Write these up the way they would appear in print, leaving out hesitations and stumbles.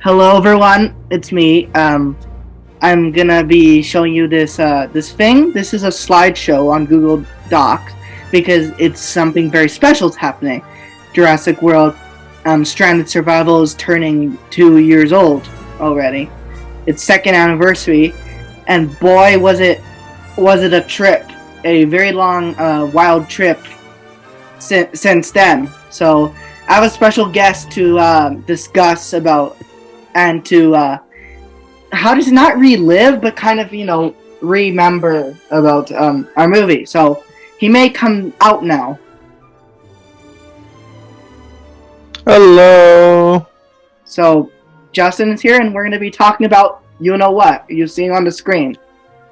Hello, everyone. It's me. I'm gonna be showing you this thing. This is a slideshow on Google Docs because it's something very special is happening. Jurassic World, Stranded Survival is turning 2 years old already. Its second anniversary, and boy, was it a trip, a very long, wild trip since then. So I have a special guest to discuss about and to how does not relive, but kind of remember about our movie. So he may come out now. Hello. So Justin is here, and we're going to be talking about what you've seen on the screen,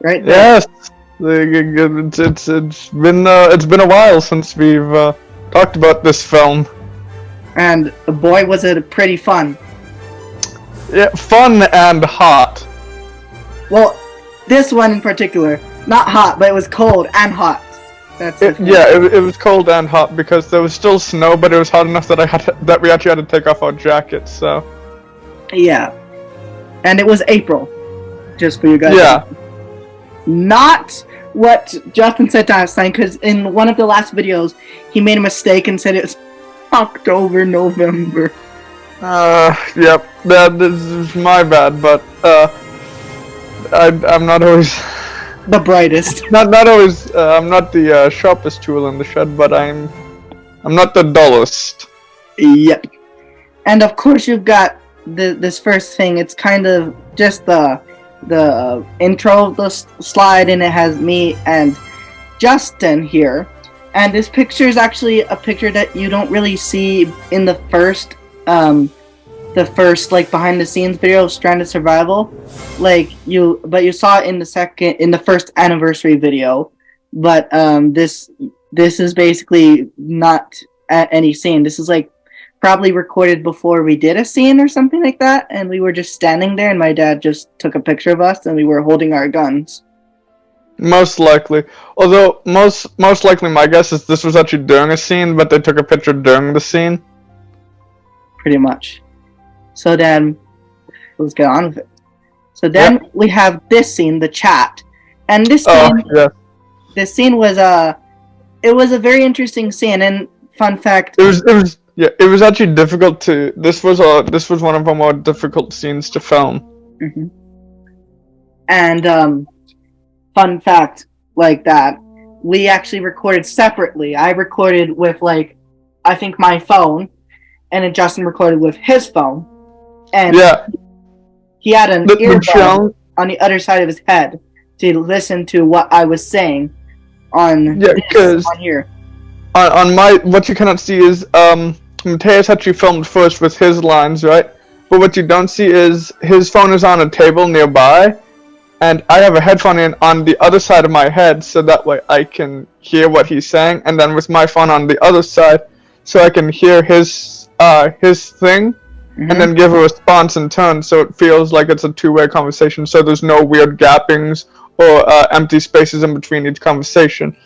right? Yes, it's been a while since we've talked about this film. And boy, was it pretty fun. Yeah, fun and hot. Well, this one in particular, not hot, but it was cold and hot. It was cold and hot because there was still snow, but it was hot enough that we actually had to take off our jackets. So yeah, and it was April, just for you guys. Yeah. Not what Justin said last time, because in one of the last videos, he made a mistake and said it was October, November. Yep, that is my bad, but I'm not always the brightest. Not always. I'm not the sharpest tool in the shed, but I'm not the dullest. Yep. And of course, you've got this first thing. It's kind of just the intro of the slide, and it has me and Justin here. And this picture is actually a picture that you don't really see in the first like behind the scenes video of Stranded Survival, but you saw it in the first anniversary video. But this is basically not at any scene. This is like probably recorded before we did a scene or something like that, and we were just standing there, and my dad just took a picture of us, and we were holding our guns. Most likely. Although, most likely my guess is this was actually during a scene, but they took a picture during the scene. Pretty much. So then, let's get on with it. So then we have this scene, the chat. And this scene, this scene was it was a very interesting scene, and fun fact. It was actually difficult to. This was one of our more difficult scenes to film. Mm-hmm. And fun fact like that, we actually recorded separately. I recorded with I think my phone, and then Justin recorded with his phone, and he had an earbud on the other side of his head to listen to what I was saying on here. On my, what you cannot see is Mateus actually filmed first with his lines, right? But what you don't see is his phone is on a table nearby, and I have a headphone in on the other side of my head, so that way I can hear what he's saying, and then with my phone on the other side, so I can hear his thing, and then give a response in turn, so it feels like it's a two-way conversation, so there's no weird gappings or empty spaces in between each conversation.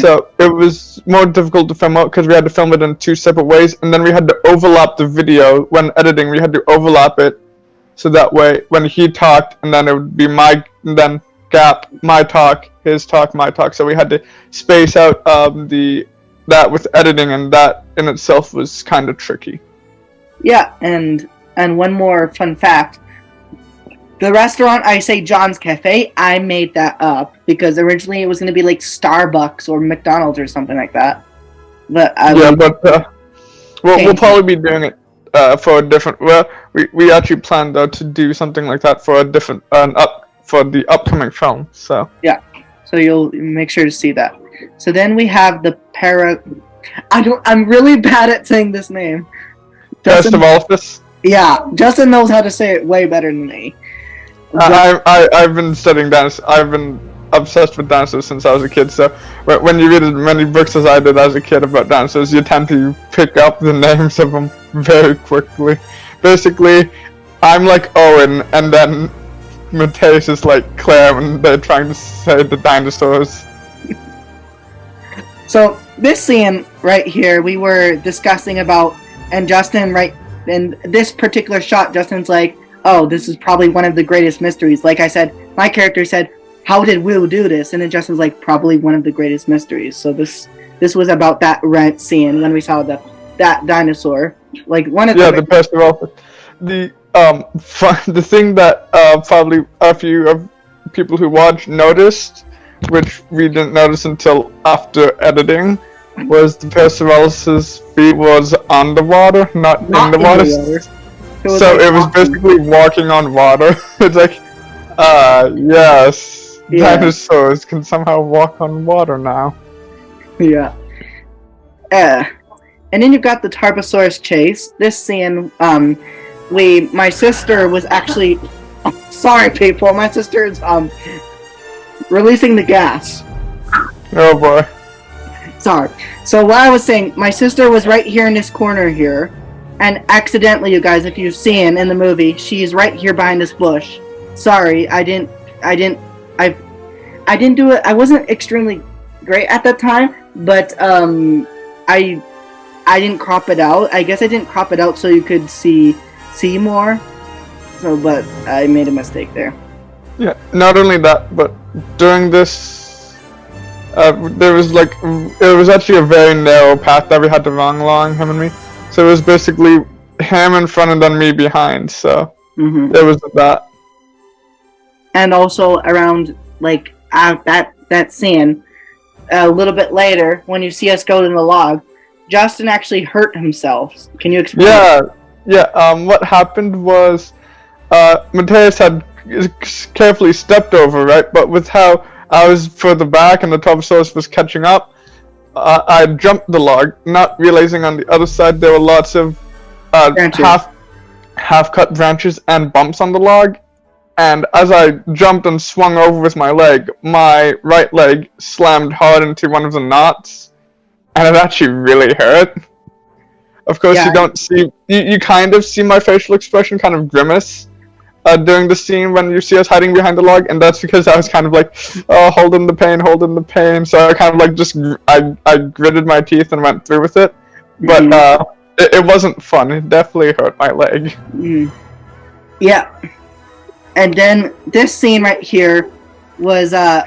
So it was more difficult to film out because we had to film it in two separate ways, and then we had to overlap the video. When editing, we had to overlap it, so that way when he talked, and then it would be then gap, my talk, his talk, my talk. So we had to space out that with editing, and that in itself was kind of tricky. Yeah, and one more fun fact. The restaurant, I say John's Cafe, I made that up because originally it was going to be like Starbucks or McDonald's or something like that. But we'll probably be doing it for a different. Well, we actually planned though to do something like that for a different for the upcoming film. So yeah, so you'll make sure to see that. So then we have the I'm really bad at saying this name. Best of Office. Yeah, Justin knows how to say it way better than me. I've been studying dance. I've been obsessed with dancers since I was a kid. So when you read as many books as I did as a kid about dancers, you tend to pick up the names of them very quickly. Basically, I'm like Owen, and then Mateus is like Claire, and they're trying to say the dinosaurs. So this scene right here, we were discussing about, and Justin, right in this particular shot, Justin's like, oh, this is probably one of the greatest mysteries. Like I said, my character said, how did Wu do this? And then Justin's like, probably one of the greatest mysteries. So this was about that red scene when we saw that dinosaur. Like one of the best of all. The the thing that probably a few of people who watched noticed, which we didn't notice until after editing, was the Percival's feet was on the water, not in the water. So it was basically walking on water. It's like, yes, dinosaurs can somehow walk on water now. Yeah. And then you've got the Tarbosaurus chase. This scene, my sister was actually, sorry people, my sister is releasing the gas. Oh boy. Sorry. So what I was saying, my sister was right here in this corner here, and accidentally, you guys, if you've seen in the movie, she's right here behind this bush. Sorry, I didn't do it. I wasn't extremely great at that time, but I didn't crop it out. I guess I didn't crop it out so you could see more. So, but I made a mistake there. Yeah, not only that, but during this, there was it was actually a very narrow path that we had to run along, him and me. So it was basically him in front and then me behind. So there was that. And also around that scene, a little bit later, when you see us go to the log, Justin actually hurt himself. Can you explain? Yeah. What happened was, Mateus had carefully stepped over, right? But with how I was further back and the Tarbosaurus was catching up, I jumped the log, not realizing on the other side there were lots of half-cut branches and bumps on the log. And as I jumped and swung over with my leg, my right leg slammed hard into one of the knots, and it actually really hurt. Of course, you don't see... You kind of see my facial expression kind of grimace during the scene when you see us hiding behind the log, and that's because I was kind of like, oh, holding the pain. So I kind of like just... I gritted my teeth and went through with it. But it wasn't fun. It definitely hurt my leg. Yeah. And then this scene right here was a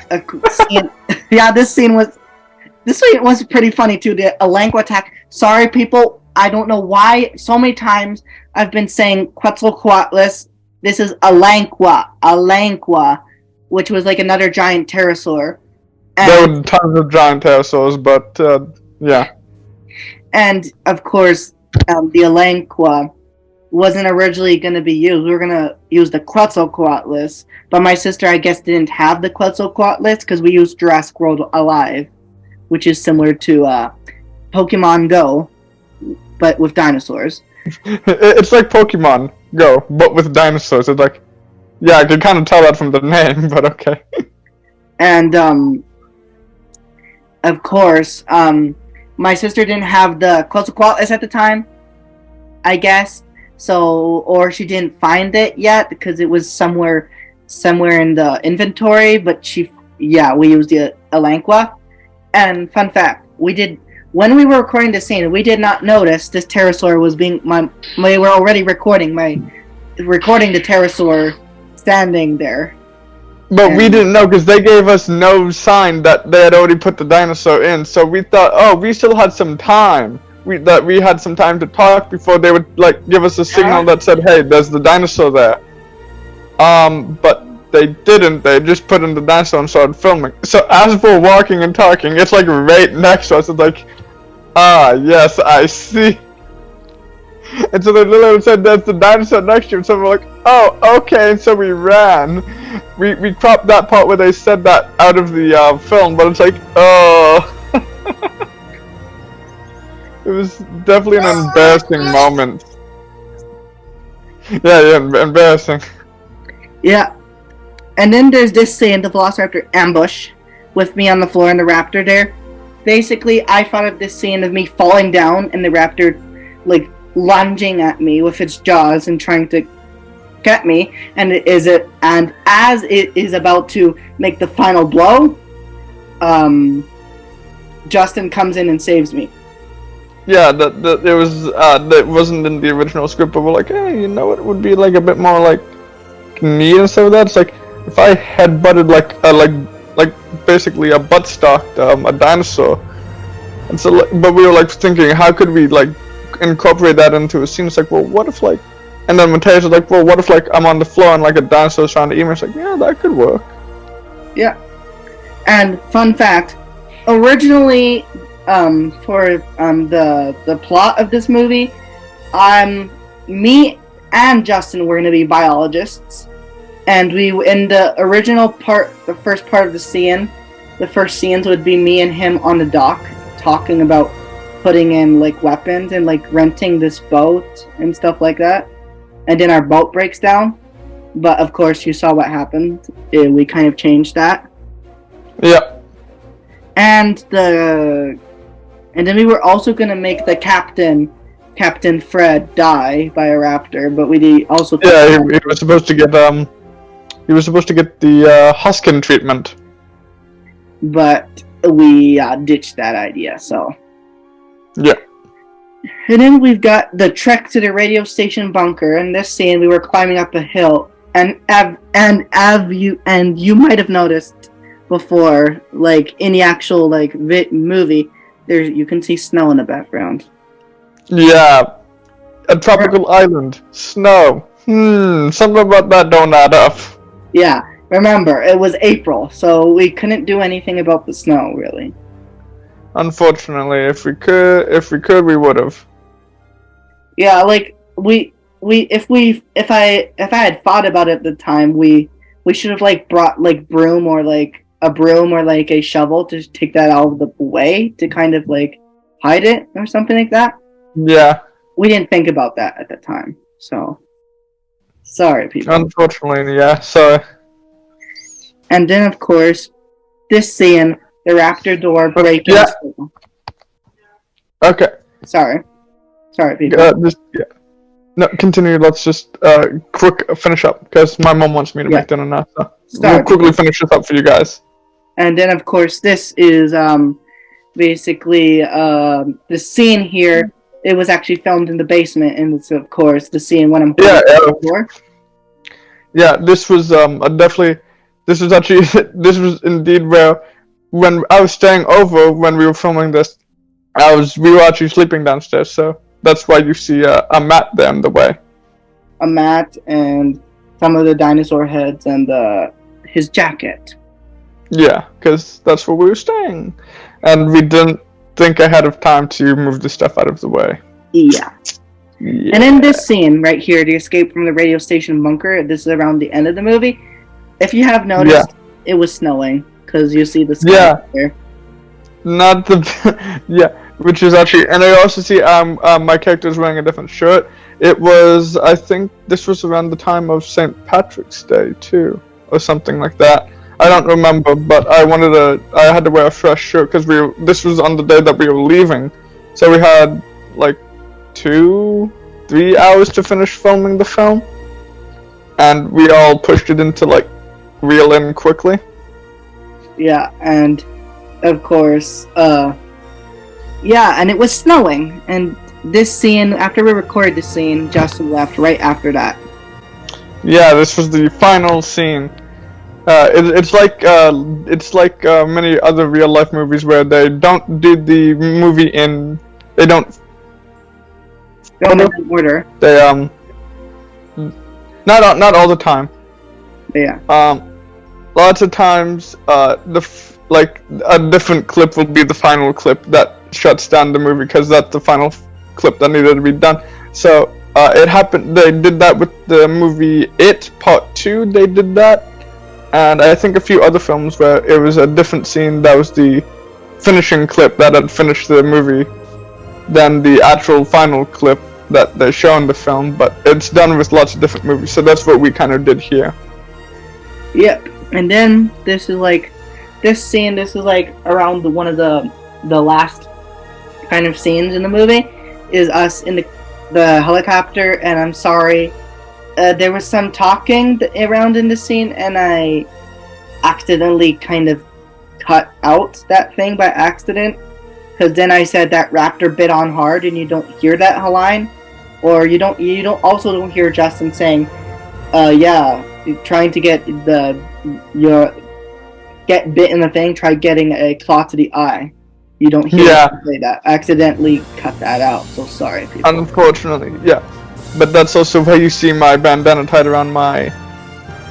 scene... yeah, this scene was pretty funny too, the Elanqua attack. Sorry people, I don't know why so many times I've been saying Quetzalcoatlus. This is Elanqua, which was like another giant pterosaur. And there were tons of giant pterosaurs, but yeah. And of course, the Elanqua wasn't originally going to be used. We were going to use the Quetzalcoatlus, but my sister, I guess, didn't have the Quetzalcoatlus because we used Jurassic World Alive, which is similar to Pokemon Go, but with dinosaurs. It's like Pokemon Go, but with dinosaurs. It's like, yeah, I can kind of tell that from the name, but okay. And, of course, my sister didn't have the Quetzalcoatlus at the time, I guess. So, or she didn't find it yet because it was somewhere in the inventory, but we used the Elanqua. And fun fact, when we were recording the scene, we did not notice this pterosaur was we were already recording the pterosaur standing there. But we didn't know because they gave us no sign that they had already put the dinosaur in, so we thought, oh, we still had some time. That we had some time to talk before they would give us a signal that said, hey, there's the dinosaur there. But they didn't. They just put in the dinosaur and started filming. So as we're walking and talking, it's like right next to us. It's like, yes, I see. And so they literally said, there's the dinosaur next to you. And so we're like, oh, okay. And so we ran. We cropped that part where they said that out of the film, but it's like, oh. It was definitely an embarrassing moment. Yeah, embarrassing. Yeah. And then there's this scene, the Velociraptor ambush, with me on the floor and the raptor there. Basically, I thought of this scene of me falling down and the raptor, lunging at me with its jaws and trying to get me. And as it is about to make the final blow, Justin comes in and saves me. yeah, that it was that wasn't in the original script, but we're like, hey, you know, it would be like a bit more like neat and stuff. That's like if I had butted like basically a butt stocked a dinosaur, and so but we were like thinking, how could we like incorporate that into a scene? It's like, well, what if like, and then Mateus was like, well, what if like I'm on the floor and like a dinosaur's trying to eat me? It's like, yeah, that could work. Yeah. And fun fact, originally, for the plot of this movie, me and Justin were gonna be biologists, and we in the original part, the first part of the scene, the first scenes would be me and him on the dock talking about putting in like weapons and like renting this boat and stuff like that, and then our boat breaks down. But of course, you saw what happened. We kind of changed that. Yeah. And then we were also gonna make the Captain Fred die by a raptor, but we also he was supposed to get the Huskin treatment, but we ditched that idea. So yeah. And then we've got the trek to the radio station bunker. In this scene, we were climbing up a hill, and you might have noticed before, like in the actual like movie, you can see snow in the background. Yeah, a tropical island, snow. Something about that don't add up. Yeah, remember it was April, so we couldn't do anything about the snow, really. Unfortunately, if we could, we would have. Yeah, like if I had thought about it at the time, we should have like brought like a broom or like a shovel to take that out of the way to kind of like hide it or something like that. Yeah. We didn't think about that at the time, so sorry, people. Unfortunately, yeah. Sorry. And then, of course, this scene, the raptor door breaking. Yeah. Okay. Sorry, people. No, continue. Let's just quick finish up because my mom wants me to make dinner now. So we'll quickly finish this up for you guys. And then, of course, this is basically the scene here. It was actually filmed in the basement, and it's of course the scene when I'm Yeah, this was definitely. This was actually this was indeed where when I was staying over when we were filming this, we were actually sleeping downstairs. So that's why you see a mat there in the way. A mat and some of the dinosaur heads and his jacket. Yeah, because that's where we were staying, and we didn't think ahead of time to move the stuff out of the way. Yeah. And in this scene right here, the escape from the radio station bunker, this is around the end of the movie. If you have noticed, it was snowing because you see the sky there. Not the which is actually, and I also see my character is wearing a different shirt. It was, I think, this was around the time of St. Patrick's Day too, or something like that. I don't remember, but I had to wear a fresh shirt because this was on the day that we were leaving, so we had like 2-3 hours to finish filming the film, and we all pushed it into like reel in quickly. Yeah, and of course, and it was snowing, and this scene, after we recorded the scene, Justin left right after that. Yeah, this was the final scene. It's like many other real life movies where they don't do the movie they don't in order. They not all the time. Yeah. Lots of times a different clip will be the final clip that shuts down the movie because that's the final clip that needed to be done. So it happened. They did that with the movie It Part 2. They did that. And I think a few other films where it was a different scene that was the finishing clip that had finished the movie than the actual final clip that they show in the film, but it's done with lots of different movies, so that's what we kind of did here. Yep, and then this is like around one of the last kind of scenes in the movie, is us in the helicopter, and I'm sorry, there was some talking around in the scene, and I accidentally kind of cut out that thing by accident, because then I said that raptor bit on hard, and you don't hear that line, or you don't hear Justin saying, yeah, trying to get get bit in the thing, try getting a claw to the eye. You don't hear him say that. I accidentally cut that out, so sorry, people. Unfortunately, yeah. But that's also where you see my bandana tied around my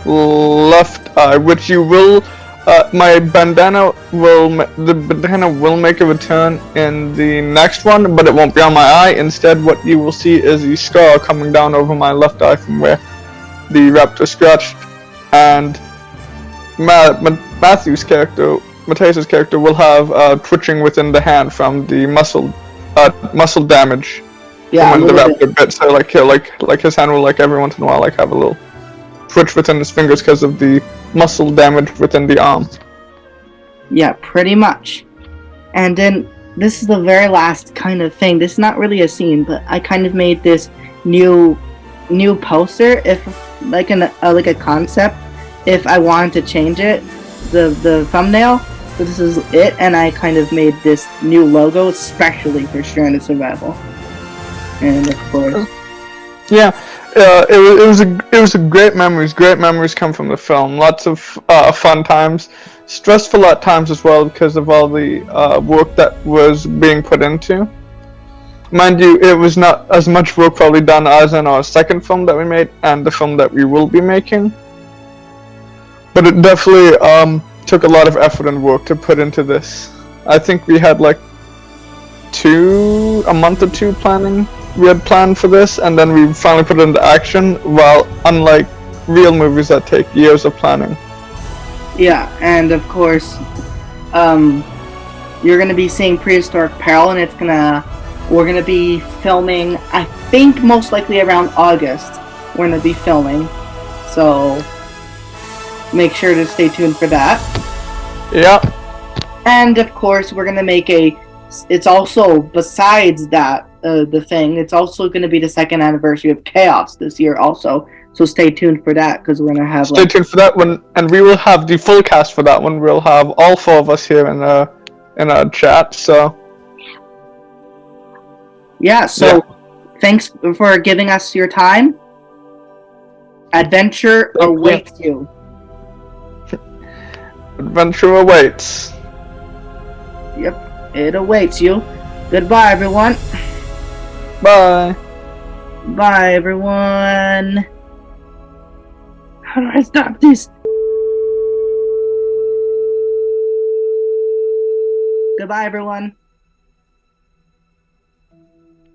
left eye, which you will, the bandana will make a return in the next one, but it won't be on my eye. Instead, what you will see is the scar coming down over my left eye from where the raptor scratched, and Mateus' character will have twitching within the hand from the muscle damage from when the raptor bit. So like his hand will every once in a while have a little twitch within his fingers because of the muscle damage within the arm. Yeah, pretty much. And then this is the very last kind of thing. This is not really a scene, but I kind of made this new poster, if like a concept, if I wanted to change it, the thumbnail. So this is it, and I kind of made this new logo especially for Stranded Survival. And of course, yeah, it was a great memories. Great memories come from the film. Lots of fun times, stressful at times as well because of all the work that was being put into. Mind you, it was not as much work probably done as in our second film that we made and the film that we will be making. But it definitely took a lot of effort and work to put into this. I think we had a month or two planning. We had planned for this, and then we finally put it into action, while unlike real movies that take years of planning. Yeah, and of course, you're going to be seeing Prehistoric Peril, and we're going to be filming, I think most likely around August, we're going to be filming, so make sure to stay tuned for that. Yeah. And of course, we're going to make it's also, besides that, the thing, it's also going to be the second anniversary of Chaos this year also, so stay tuned for that, because we're going to have stay tuned for that one, and we will have the full cast for that one. We'll have all four of us here in a chat, so yeah, so thanks for giving us your time. Adventure awaits you. Adventure awaits. Yep, it awaits you. Goodbye, everyone. Bye. Bye, everyone. How do I stop this? Goodbye, everyone.